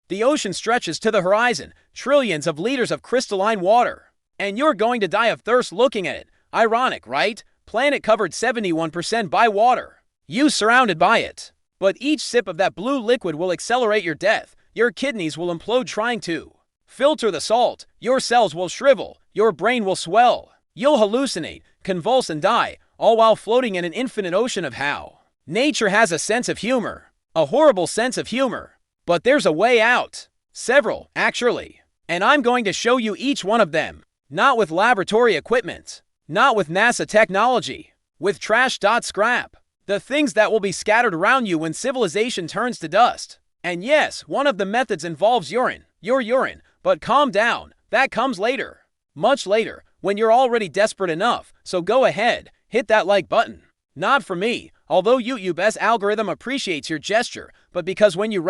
The ocean stretches to the horizon, trillions of liters of crystalline water. And you're going to die of thirst looking at it. Ironic, right? Planet covered 71% by water. You surrounded by it. But each sip of that blue liquid will accelerate your death. Your kidneys will implode trying to filter the salt. Your cells will shrivel. Your brain will swell. You'll hallucinate, convulse, and die, all while floating in an infinite ocean of how. Nature has a sense of humor. A horrible sense of humor. But there's a way out. Several, actually. And I'm going to show you each one of them. Not with laboratory equipment. Not with NASA technology. With trash.scrap. The things that will be scattered around you when civilization turns to dust. And yes, one of the methods involves urine. Your urine. But calm down. That comes later. Much later, when you're already desperate enough. So go ahead, hit that like button. Not for me, although YouTube's algorithm appreciates your gesture, but because when you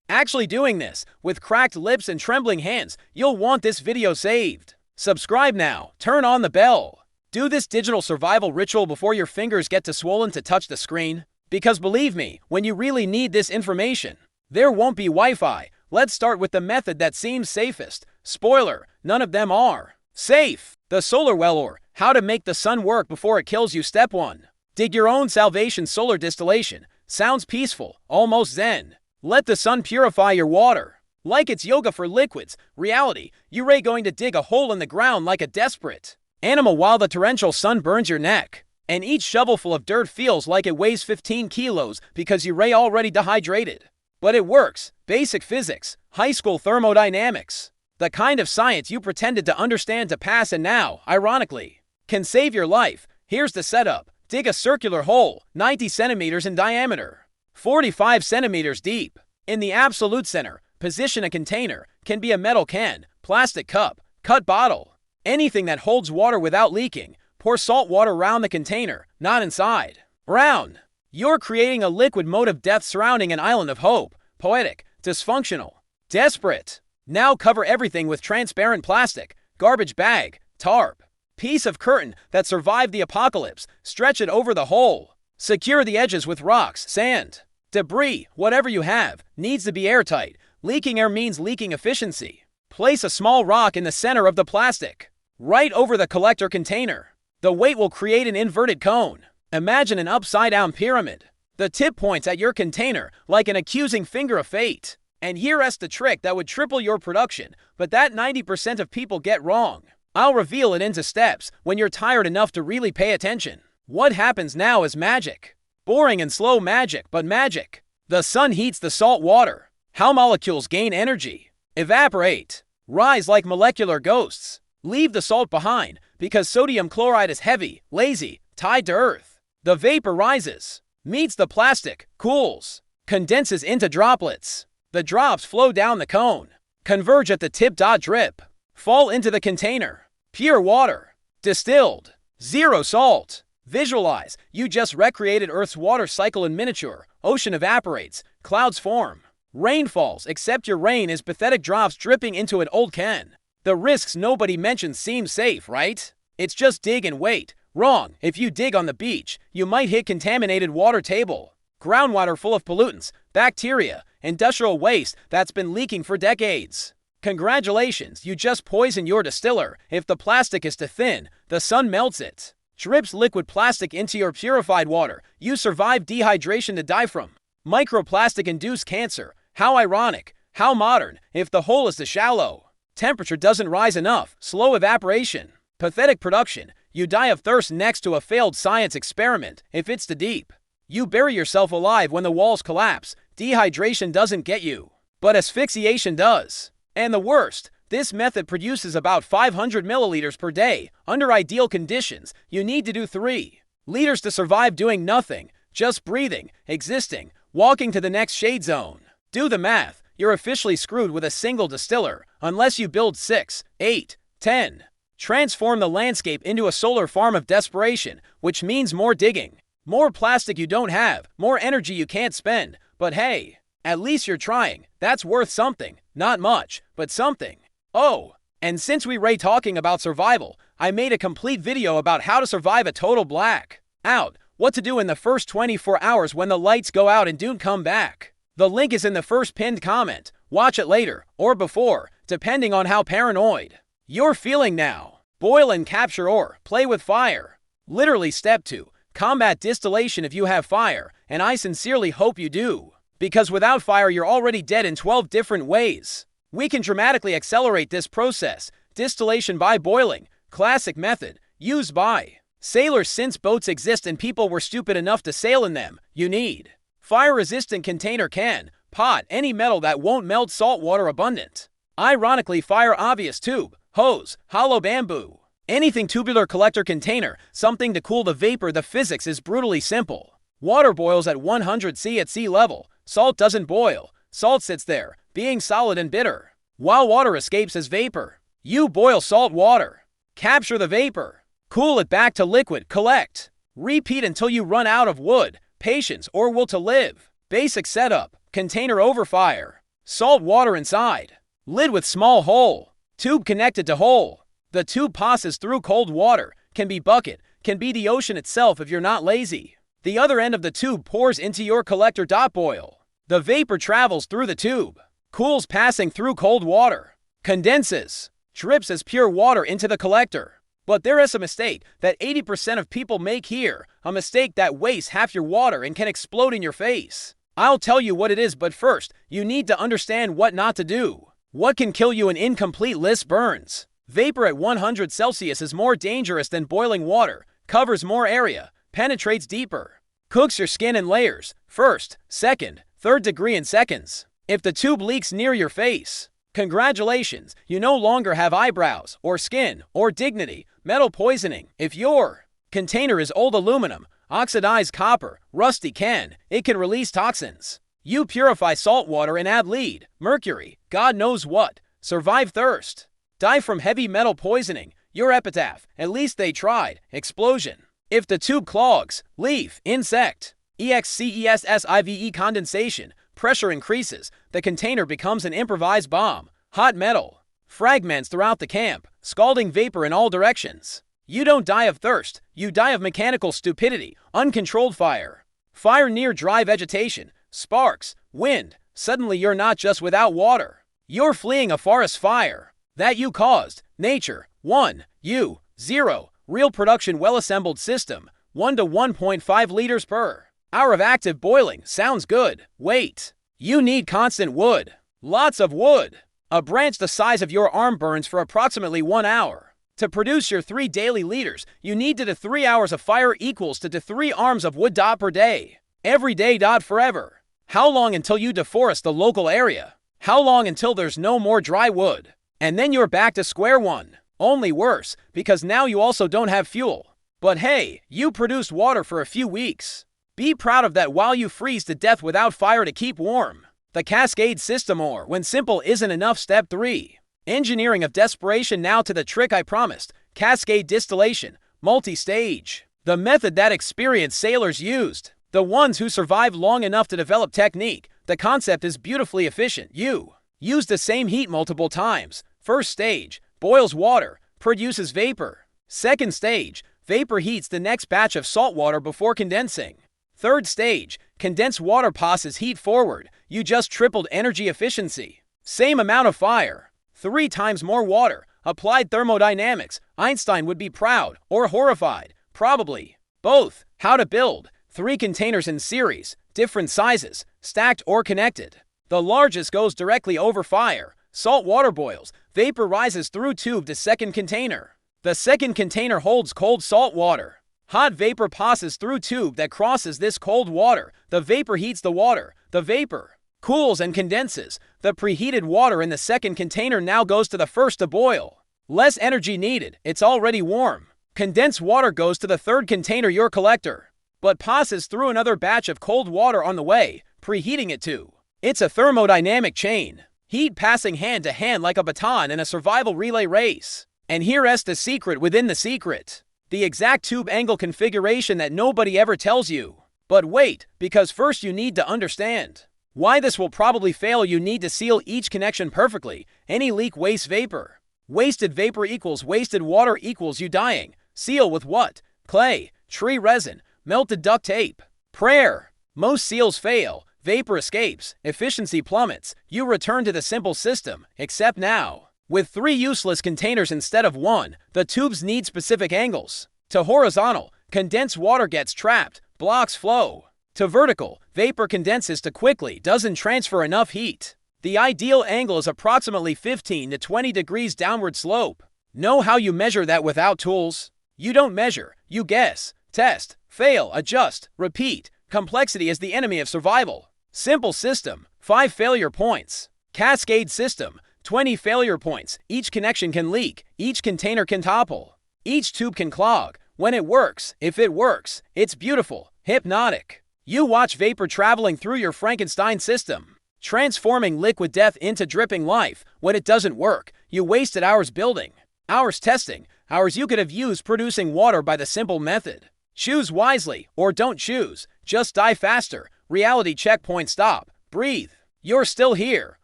actually doing this, with cracked lips and trembling hands, you'll want this video saved. Subscribe now, turn on the bell. Do this digital survival ritual before your fingers get too swollen to touch the screen. Because believe me, when you really need this information, there won't be Wi-Fi. Let's start with the method that seems safest. Spoiler, none of them are safe. The solar well, or how to make the sun work before it kills you. Step 1. Dig your own salvation. Solar distillation. Sounds peaceful, almost zen. Let the sun purify your water. Like it's yoga for liquids. Reality, you're going to dig a hole in the ground like a desperate animal while the torrential sun burns your neck. And each shovelful of dirt feels like it weighs 15 kilos because you're already dehydrated. But it works. Basic physics, high school thermodynamics. The kind of science you pretended to understand to pass and now, ironically, can save your life. Here's the setup. Dig a circular hole, 90 centimeters in diameter, 45 centimeters deep. In the absolute center, position a container. Can be a metal can, plastic cup, cut bottle. Anything that holds water without leaking. Pour salt water around the container, not inside. Round. You're creating a liquid mode of death surrounding an island of hope. Poetic, dysfunctional, desperate. Now cover everything with transparent plastic, garbage bag, tarp, piece of curtain that survived the apocalypse. Stretch it over the hole. Secure the edges with rocks, sand, debris, whatever you have. Needs to be airtight. Leaking air means leaking efficiency. Place a small rock in the center of the plastic, right over the collector container. The weight will create an inverted cone. Imagine an upside-down pyramid. The tip points at your container like an accusing finger of fate. And here's the trick that would triple your production, but that 90% of people get wrong. I'll reveal it into steps when you're tired enough to really pay attention. What happens now is magic. Boring and slow magic, but magic. The sun heats the salt water. How molecules gain energy, evaporate, rise like molecular ghosts. Leave the salt behind because sodium chloride is heavy, lazy, tied to earth. The vapor rises, meets the plastic, cools, condenses into droplets. The drops flow down the cone, converge at the tip. Drip, fall into the container. Pure water, distilled, zero salt. Visualize, you just recreated Earth's water cycle in miniature. Ocean evaporates, clouds form, rain falls, except your rain is pathetic drops dripping into an old can. The risks nobody mentions seem safe, right? It's just dig and wait. Wrong. If you dig on the beach, you might hit contaminated water table. Groundwater full of pollutants, bacteria, industrial waste that's been leaking for decades. Congratulations, you just poisoned your distiller. If the plastic is too thin, the sun melts it. Drips liquid plastic into your purified water. You survive dehydration to die from microplastic-induced cancer. How ironic. How modern. If the hole is too shallow, temperature doesn't rise enough. Slow evaporation. Pathetic production. You die of thirst next to a failed science experiment. If it's too deep, you bury yourself alive when the walls collapse. Dehydration doesn't get you, but asphyxiation does. And the worst, this method produces about 500 milliliters per day. Under ideal conditions, you need to do 3 liters to survive doing nothing, just breathing, existing, walking to the next shade zone. Do the math. You're officially screwed with a single distiller, unless you build 6, 8, 10. Transform the landscape into a solar farm of desperation, which means more digging, more plastic you don't have, more energy you can't spend. But hey, at least you're trying. That's worth something. Not much, but something. Oh, and since we were talking about survival, I made a complete video about how to survive a total blackout. What to do in the first 24 hours when the lights go out and don't come back. The link is in the first pinned comment. Watch it later, or before, depending on how paranoid you're feeling now. Boil and capture or play with fire. Literally step 2. Combat distillation if you have fire, and I sincerely hope you do. Because without fire you're already dead in 12 different ways. We can dramatically accelerate this process. Distillation by boiling. Classic method. Used by sailors since boats exist and people were stupid enough to sail in them. You need fire-resistant container, can, pot, any metal that won't melt, salt water abundant. Ironically, fire obvious, tube, hose, hollow bamboo. Anything tubular, collector, container, something to cool the vapor. The physics is brutally simple. Water boils at 100 C at sea level. Salt doesn't boil. Salt sits there, being solid and bitter, while water escapes as vapor. You boil salt water. Capture the vapor. Cool it back to liquid. Collect. Repeat until you run out of wood, patience, or will to live. Basic setup. Container over fire. Salt water inside. Lid with small hole. Tube connected to hole. The tube passes through cold water. Can be bucket. Can be the ocean itself if you're not lazy. The other end of the tube pours into your collector. Boil. The vapor travels through the tube. Cools passing through cold water. Condenses. Drips as pure water into the collector. But there is a mistake that 80% of people make here. A mistake that wastes half your water and can explode in your face. I'll tell you what it is, but first, you need to understand what not to do. What can kill you? An incomplete list. Burns. Vapor at 100 Celsius is more dangerous than boiling water. Covers more area. Penetrates deeper. Cooks your skin in layers. First, second, third degree in seconds. If the tube leaks near your face, congratulations, you no longer have eyebrows, or skin, or dignity. Metal poisoning. If your container is old aluminum, oxidized copper, rusty can, it can release toxins. You purify salt water and add lead, mercury, God knows what. Survive thirst. Die from heavy metal poisoning. Your epitaph. At least they tried. Explosion. If the tube clogs, leaf, insect, excessive condensation, pressure increases, the container becomes an improvised bomb. Hot metal. Fragments throughout the camp, scalding vapor in all directions. You don't die of thirst, you die of mechanical stupidity, uncontrolled fire. Fire near dry vegetation, sparks, wind. Suddenly you're not just without water. You're fleeing a forest fire that you caused. Nature. 1. You. 0. Real production, well-assembled system. 1 to 1.5 liters per hour of active boiling. Sounds good. Wait. You need constant wood. Lots of wood. A branch the size of your arm burns for approximately 1 hour. To produce your 3 daily liters, you need to 3 hours of fire equals to 3 arms of wood. Per day. Every day. Forever. How long until you deforest the local area? How long until there's no more dry wood? And then you're back to square one. Only worse, because now you also don't have fuel. But hey, you produced water for a few weeks. Be proud of that while you freeze to death without fire to keep warm. The cascade system, or when simple isn't enough. Step 3. Engineering of desperation. Now to the trick I promised. Cascade distillation. Multi-stage. The method that experienced sailors used. The ones who survived long enough to develop technique. The concept is beautifully efficient. You use the same heat multiple times. First stage. Boils water. Produces vapor. Second stage. Vapor heats the next batch of salt water before condensing. Third stage. Condensed water passes heat forward. You just tripled energy efficiency. Same amount of fire. 3 times more water. Applied thermodynamics. Einstein would be proud or horrified. Probably both. How to build 3 containers in series. Different sizes. Stacked or connected. The largest goes directly over fire. Salt water boils. Vapor rises through tube to second container. The second container holds cold salt water. Hot vapor passes through tube that crosses this cold water. The vapor heats the water. The vapor cools and condenses. The preheated water in the second container now goes to the first to boil. Less energy needed. It's already warm. Condensed water goes to the third container, your collector, but passes through another batch of cold water on the way, preheating it too. It's a thermodynamic chain. Heat passing hand to hand like a baton in a survival relay race. And here's the secret within the secret. The exact tube angle configuration that nobody ever tells you. But wait, because first you need to understand why this will probably fail. You need to seal each connection perfectly. Any leak wastes vapor. Wasted vapor equals wasted water equals you dying. Seal with what? Clay, tree resin, melted duct tape. Prayer. Most seals fail. vapor escapes, efficiency plummets, you return to the simple system, except now. With 3 useless containers instead of 1, the tubes need specific angles. To horizontal, condensed water gets trapped, blocks flow. To vertical, vapor condenses too quickly, doesn't transfer enough heat. The ideal angle is approximately 15 to 20 degrees downward slope. Know how you measure that without tools? You don't measure, you guess, test, fail, adjust, repeat. Complexity is the enemy of survival. Simple system, 5 failure points. Cascade system, 20 failure points. Each connection can leak, each container can topple, each tube can clog. When it works, if it works, it's beautiful, hypnotic. You watch vapor traveling through your Frankenstein system, transforming liquid death into dripping life. When it doesn't work, you wasted hours building, hours testing, hours you could have used producing water by the simple method. Choose wisely, or don't choose. Just die faster. Reality checkpoint stop. Breathe. You're still here.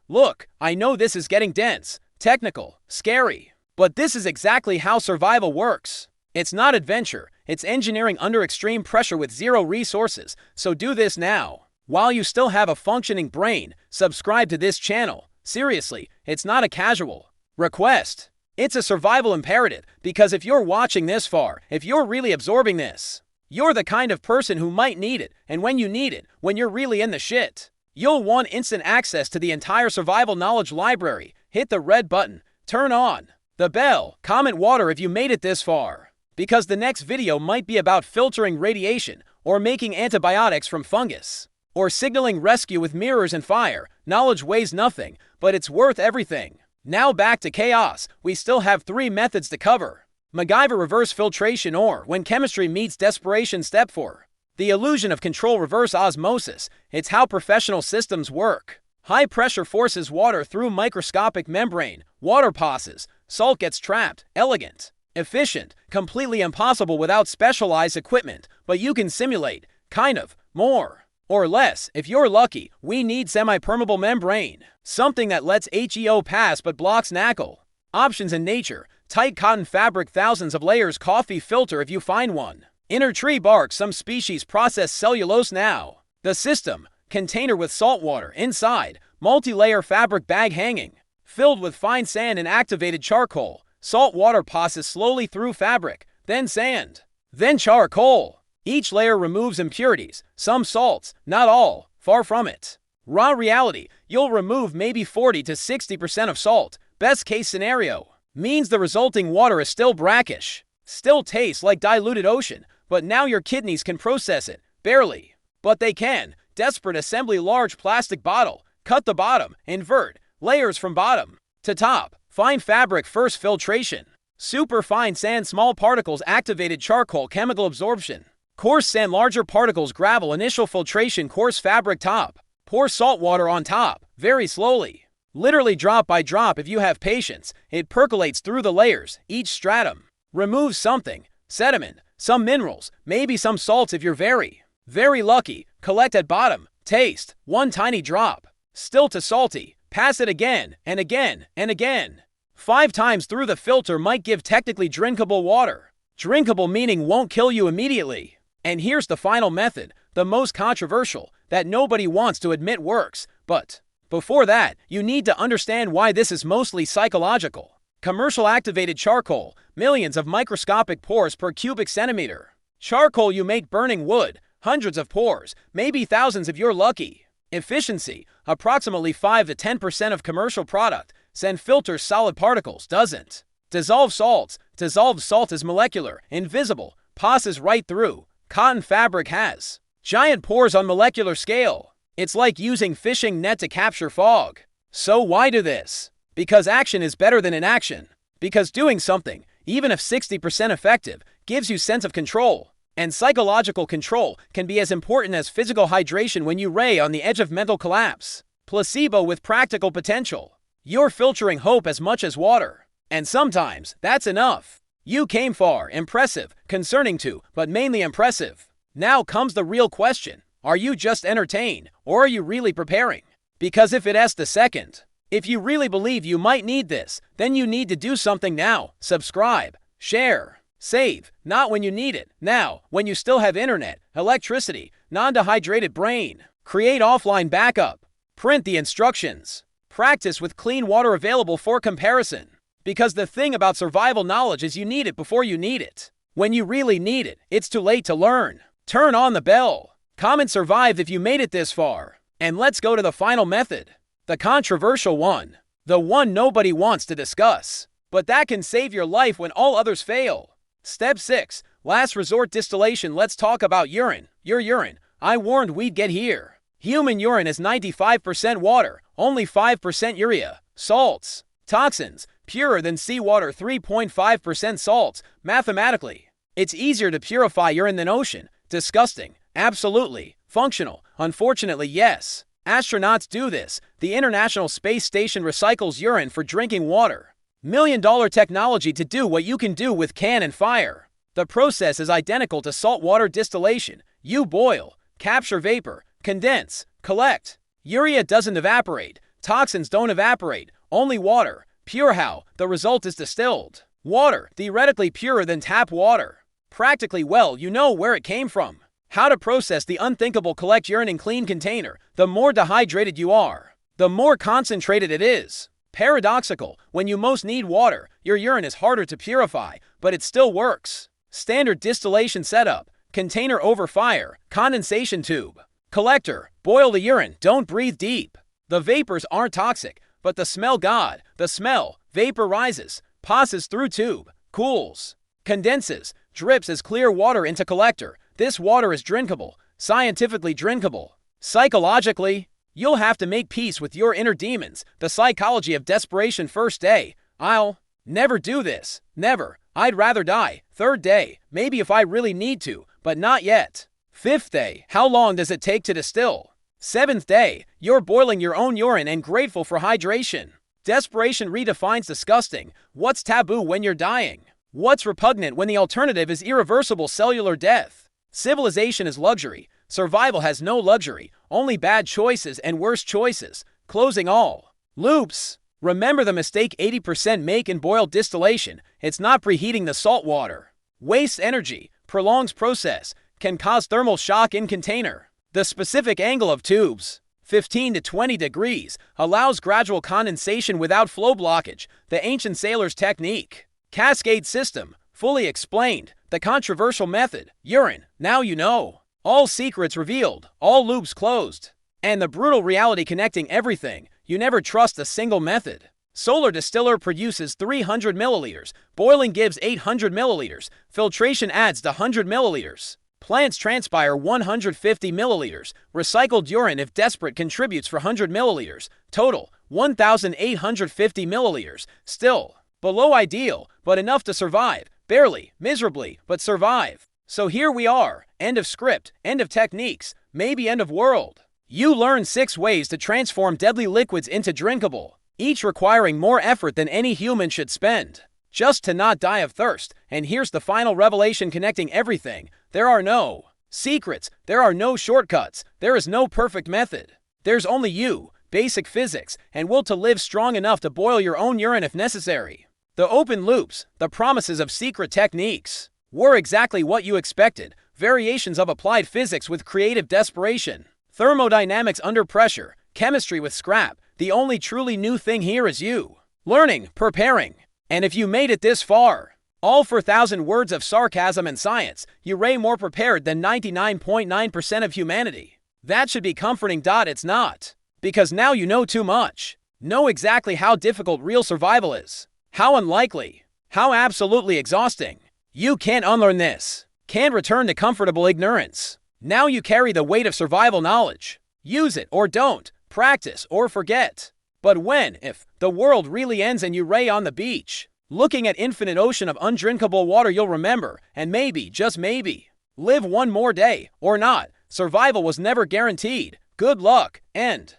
Look, I know this is getting dense, technical, scary, but this is exactly how survival works. It's not adventure, it's engineering under extreme pressure with 0 resources, so do this now. While you still have a functioning brain, subscribe to this channel. Seriously, it's not a casual request. It's a survival imperative, because if you're watching this far, if you're really absorbing this, you're the kind of person who might need it, and when you need it, when you're really in the shit, you'll want instant access to the entire survival knowledge library. Hit the red button, turn on the bell, comment water if you made it this far, because the next video might be about filtering radiation, or making antibiotics from fungus, or signaling rescue with mirrors and fire. Knowledge weighs nothing, but it's worth everything. Now back to chaos. We still have 3 methods to cover. MacGyver reverse filtration, or when chemistry meets desperation. Step 4. The illusion of control, reverse osmosis. It's how professional systems work. High pressure forces water through microscopic membrane. Water passes. Salt gets trapped. Elegant. Efficient. Completely impossible without specialized equipment, but you can simulate. Kind of. More. Or less, if you're lucky. We need semi-permeable membrane. Something that lets HEO pass but blocks knackle. Options in nature. Tight cotton fabric, thousands of layers, coffee filter if you find one. Inner tree bark, some species process cellulose now. The system. Container with salt water inside. Multi-layer fabric bag hanging. Filled with fine sand and activated charcoal. Salt water passes slowly through fabric, then sand, then charcoal. Each layer removes impurities, some salts, not all, far from it. Raw reality, you'll remove maybe 40 to 60% of salt. Best case scenario means the resulting water is still brackish, still tastes like diluted ocean, but now your kidneys can process it, barely. But they can. Desperate assembly, large plastic bottle, cut the bottom, invert, layers from bottom to top. Fine fabric, first filtration. Super fine sand, small particles, activated charcoal, chemical absorption. Coarse sand, larger particles, gravel, initial filtration, coarse fabric top. Pour salt water on top, very slowly. Literally drop by drop if you have patience. It percolates through the layers, each stratum. Removes something, sediment, some minerals, maybe some salts if you're very, very lucky. Collect at bottom, taste, one tiny drop. Still too salty. Pass it again, and again, and again. 5 times through the filter might give technically drinkable water. Drinkable meaning won't kill you immediately. And here's the final method, the most controversial, that nobody wants to admit works. But before that, you need to understand why this is mostly psychological. Commercial activated charcoal, millions of microscopic pores per cubic centimeter. Charcoal you make burning wood, hundreds of pores, maybe thousands if you're lucky. Efficiency, approximately 5 to 10% of commercial product. Sand filters solid particles, doesn't dissolve salts. Dissolved salt is molecular, invisible, passes right through. Cotton fabric has giant pores on molecular scale. It's like using fishing net to capture fog. So why do this? Because action is better than inaction. Because doing something, even if 60% effective, gives you sense of control. And psychological control can be as important as physical hydration when you ray on the edge of mental collapse. Placebo with practical potential. You're filtering hope as much as water. And sometimes, that's enough. You came far, impressive, concerning too, but mainly impressive. Now comes the real question. Are you just entertained, or are you really preparing? Because if it asks the second, if you really believe you might need this, then you need to do something now. Subscribe, share, save, not when you need it, now, when you still have internet, electricity, non-dehydrated brain. Create offline backup. Print the instructions. Practice with clean water available for comparison. Because the thing about survival knowledge is you need it before you need it. When you really need it, it's too late to learn. Turn on the bell. Comment survived if you made it this far. And let's go to the final method. The controversial one. The one nobody wants to discuss. But that can save your life when all others fail. Step 6. Last resort distillation. Let's talk about urine. Your urine. I warned we'd get here. Human urine is 95% water, only 5% urea. Salts. Toxins. Purer than seawater, 3.5% salts. Mathematically, it's easier to purify urine than ocean. Disgusting. Absolutely. Functional. Unfortunately, yes. Astronauts do this. The International Space Station recycles urine for drinking water. $1 million technology to do what you can do with can and fire. The process is identical to saltwater distillation. You boil, capture vapor, condense, collect. Urea doesn't evaporate. Toxins don't evaporate. Only water. Pure how? The result is distilled. Water, theoretically purer than tap water. Practically, well, you know where it came from. How to process the unthinkable. Collect urine in clean container. The more dehydrated you are, the more concentrated it is. Paradoxical, when you most need water, your urine is harder to purify, but it still works. Standard distillation setup. Container over fire. Condensation tube. Collector. Boil the urine. Don't breathe deep. The vapors aren't toxic, but the smell the smell vaporizes, passes through tube, cools, condenses, drips as clear water into collector. This water is drinkable, scientifically drinkable. Psychologically, you'll have to make peace with your inner demons. The psychology of desperation. First day, I'll never do this. Never. I'd rather die. Third day, maybe if I really need to, but not yet. Fifth day, how long does it take to distill? Seventh day, you're boiling your own urine and grateful for hydration. Desperation redefines disgusting. What's taboo when you're dying? What's repugnant when the alternative is irreversible cellular death? Civilization is luxury. Survival has no luxury, only bad choices and worse choices. Closing all loops. Remember the mistake 80% make in boiled distillation. It's not preheating the salt water. Wastes energy, prolongs process, can cause thermal shock in container. The specific angle of tubes, 15 to 20 degrees, allows gradual condensation without flow blockage. The ancient sailor's technique. Cascade system, fully explained. The controversial method, urine, now you know. All secrets revealed, all loops closed. And the brutal reality connecting everything. You never trust a single method. Solar distiller produces 300 milliliters. Boiling gives 800 milliliters. Filtration adds the 100 milliliters. Plants transpire 150 milliliters. Recycled urine, if desperate, contributes for 100 milliliters. Total, 1,850 milliliters. Still, below ideal, but enough to survive. Barely, miserably, but survive. So here we are. End of script, end of techniques, maybe end of world. You learn 6 ways to transform deadly liquids into drinkable, each requiring more effort than any human should spend, just to not die of thirst. And here's the final revelation connecting everything. There are no secrets, there are no shortcuts, there is no perfect method. There's only you, basic physics, and will to live strong enough to boil your own urine if necessary. The open loops, the promises of secret techniques, were exactly what you expected. Variations of applied physics with creative desperation. Thermodynamics under pressure, chemistry with scrap. The only truly new thing here is you. Learning, preparing. And if you made it this far, all 4,000 words of sarcasm and science, you're way more prepared than 99.9% of humanity. That should be comforting. It's not. Because now you know too much. Know exactly how difficult real survival is. How unlikely. How absolutely exhausting. You can't unlearn this. Can't return to comfortable ignorance. Now you carry the weight of survival knowledge. Use it or don't. Practice or forget. But when, if, the world really ends and you lay on the beach, looking at infinite ocean of undrinkable water, you'll remember, and maybe, just maybe, live one more day, or not. Survival was never guaranteed. Good luck, end.